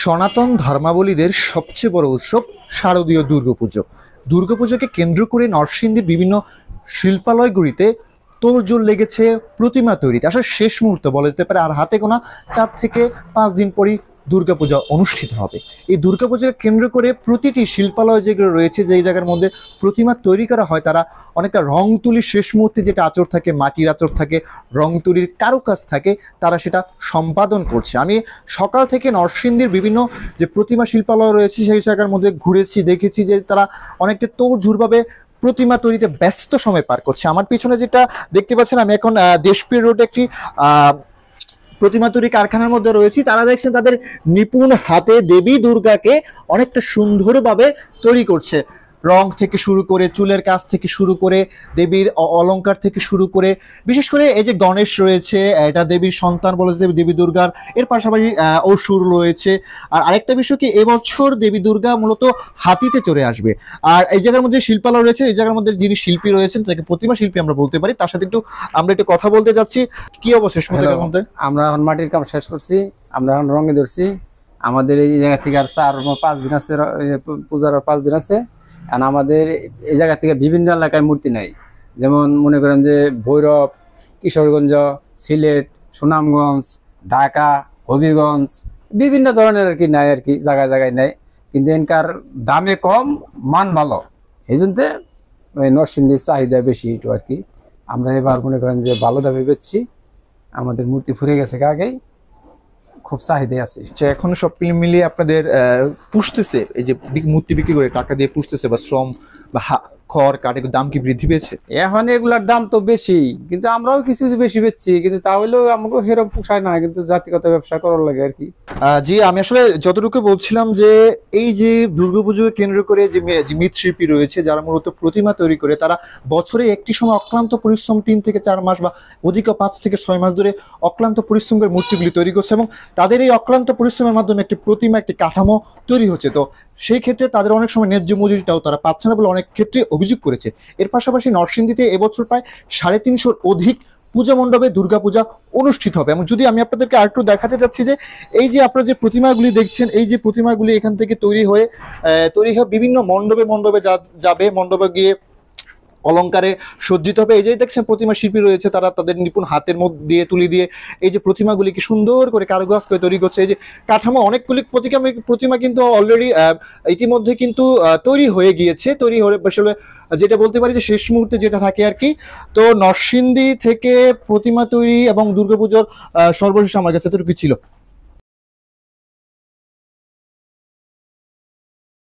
সনাতন ধর্মাবলীদের সবচেয়ে বড় উৎসব শারদীয় দুর্গাপুজো। দুর্গাপুজোকে কেন্দ্র করে নরসিংদীর বিভিন্ন শিল্পালয়গুলিতে তোড়জোড় লেগেছে প্রতিমা তৈরিতে। আসলে শেষ মুহূর্ত বলা যেতে পারে, আর হাতে গোনা 4 থেকে 5 দিন পরই দুর্গাপূজা অনুষ্ঠিত হবে। এই দুর্গাপূজাকে কেন্দ্র করে প্রতিটি শিল্পালয় যেগুলো রয়েছে, যেই জায়গার মধ্যে প্রতিমা তৈরি করা হয়, তারা অনেকটা রং তুলির শেষ মুহূর্তে যেটা আঁচড় থাকে, মাটির আঁচড় থাকে, রং তুলির কারুকাজ থাকে, তারা সেটা সম্পাদন করছে। আমি সকাল থেকে নরসিংদীর বিভিন্ন যে প্রতিমা শিল্পালয় রয়েছে সেই জায়গার মধ্যে ঘুরেছি, দেখেছি যে তারা অনেকটা তোড়জোড়ভাবে প্রতিমা তৈরিতে ব্যস্ত সময় পার করছে। আমার পিছনে যেটা দেখতে পাচ্ছেন, আমি এখন দেশপ্রিয় রোডে একটি প্রতিমা তৈরি কারখানার মধ্যে রয়েছি। তারা দেখছেন তাদের নিপুণ হাতে দেবী দুর্গাকে অনেকটা সুন্দরভাবে তৈরি করছে। রং থেকে শুরু করে, চুলের কাজ থেকে শুরু করে, দেবীর অলংকার থেকে শুরু করে, বিশেষ করে এই যে গণেশ রয়েছে, এটা দেবীর সন্তান বলে দেবী দুর্গার। এর পাশাপাশি অসুর রয়েছে। আর আরেকটা বিষয় কি, এবছর দেবী দুর্গা মূলত হাতিতে চড়ে আসবে। আর এই জায়গার মধ্যে শিল্পালয় রয়েছে, এই জায়গার মধ্যে যিনি শিল্পী রয়েছেন তাকে প্রতিমা শিল্পী আমরা বলতে পারি। তার সাথে আমরা একটু কথা বলতে যাচ্ছি। কি অবস্থা মধ্যে? আমরা এখন মাটির কাম শেষ করছি, আমরা এখন রঙে ধরছি। আমাদের এই জায়গা থেকে আর 4-5 দিন আছে, পূজার 5 দিন আছে। আর আমাদের এই জায়গা থেকে বিভিন্ন এলাকায় মূর্তি নাই, যেমন মনে করেন যে ভৈরব, কিশোরগঞ্জ, সিলেট, সুনামগঞ্জ, ঢাকা, হবিগঞ্জ, বিভিন্ন ধরনের আর কি নাই, আর কি জায়গায় জায়গায় নাই। কিন্তু এনকার দামে কম, মান ভালো, এই জন্য নরসিংদীর চাহিদা বেশি একটু আর কি। আমরা এবার মনে করেন যে ভালো দামে বেচছি, আমাদের মূর্তি ফুরে গেছে আগেই, খুব চাহিদা আছে। এখন সব মিলিয়ে আপনাদের পুষতেছে, এই যে মূর্তি বিক্রি করে টাকা দিয়ে পুষতেছে, বা শ্রম বা খড় কাঠের দাম কি বৃদ্ধি পেয়েছে? এখন এগুলার দাম তো বেশি, কিন্তু আমরাও কিছু কিছু বেশি বেচছি, কিন্তু তাহলেও আমাকে সেরকম পোষায় না, কিন্তু জাতিগত ব্যবসা করার লাগে আর কি। জি, আমি আসলে যতটুকু বলছিলাম যে এই যে দুর্গাপুজোকে কেন্দ্র করে যে মৃৎশিল্পী রয়েছে, যারা মূলত প্রতিমা তৈরি করে, তারা বছরে একটি সময় অক্লান্ত পরিশ্রম 3 থেকে 4 মাস বা অধিক 5 থেকে 6 মাস ধরে অক্লান্ত পরিশ্রম করে মূর্তিগুলি তৈরি করছে, এবং তাদের এই অক্লান্ত পরিশ্রমের মাধ্যমে একটি প্রতিমা, একটি কাঠামো তৈরি হচ্ছে। তো সেই ক্ষেত্রে তাদের অনেক সময় ন্যায্য মজুরিটাও তারা পাচ্ছে না বলে অনেক ক্ষেত্রে অভিযোগ করেছে। এর পাশাপাশি নরসিংদীতে এবছর প্রায় 350-র অধিক পূজা মণ্ডপে দুর্গাপূজা অনুষ্ঠিত হবে। এবং যদি আমি আপনাদেরকে আরেকটু দেখাতে যাচ্ছি যে এই যে আপনারা যে প্রতিমাগুলি দেখছেন, এই যে প্রতিমাগুলি এখান থেকে তৈরি হয়ে বিভিন্ন মণ্ডপে যাবে, মণ্ডপে গিয়ে অলংকারে সজ্জিত হবে। এই যে দেখছেন প্রতিমা শিল্পী রয়েছে, তারা তাদের নিপুণ হাতের মধ্যে দিয়ে তুলি দিয়ে এই যে প্রতিমাগুলিকে সুন্দর করে কারুকাজ করে তৈরি করছে। এই যে কাঠামো, অনেকগুলি প্রতিমা কিন্তু অলরেডি ইতিমধ্যে কিন্তু তৈরি হয়ে গিয়েছে। তৈরি হয়ে আসলে যেটা বলতে পারি যে শেষ মুহূর্তে যেটা থাকে আর কি। তো নরসিংদী থেকে প্রতিমা তৈরি এবং দুর্গাপুজোর সর্বশেষ আমার কাছে এতটুকু ছিল।